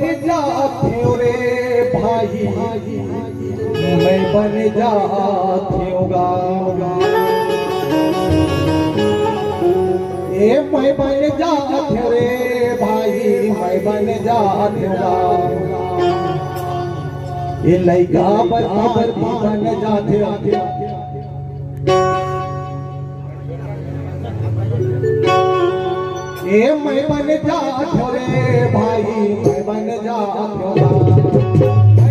जाते रे भाई, मैं बन जाते होगा। ए मैं बन जाते रे भाई, मैं बन जाते होगा। ये लड़का बराबर बन जाते। ए मैं बन जाते रे भाई, मैं बन जाते होगा।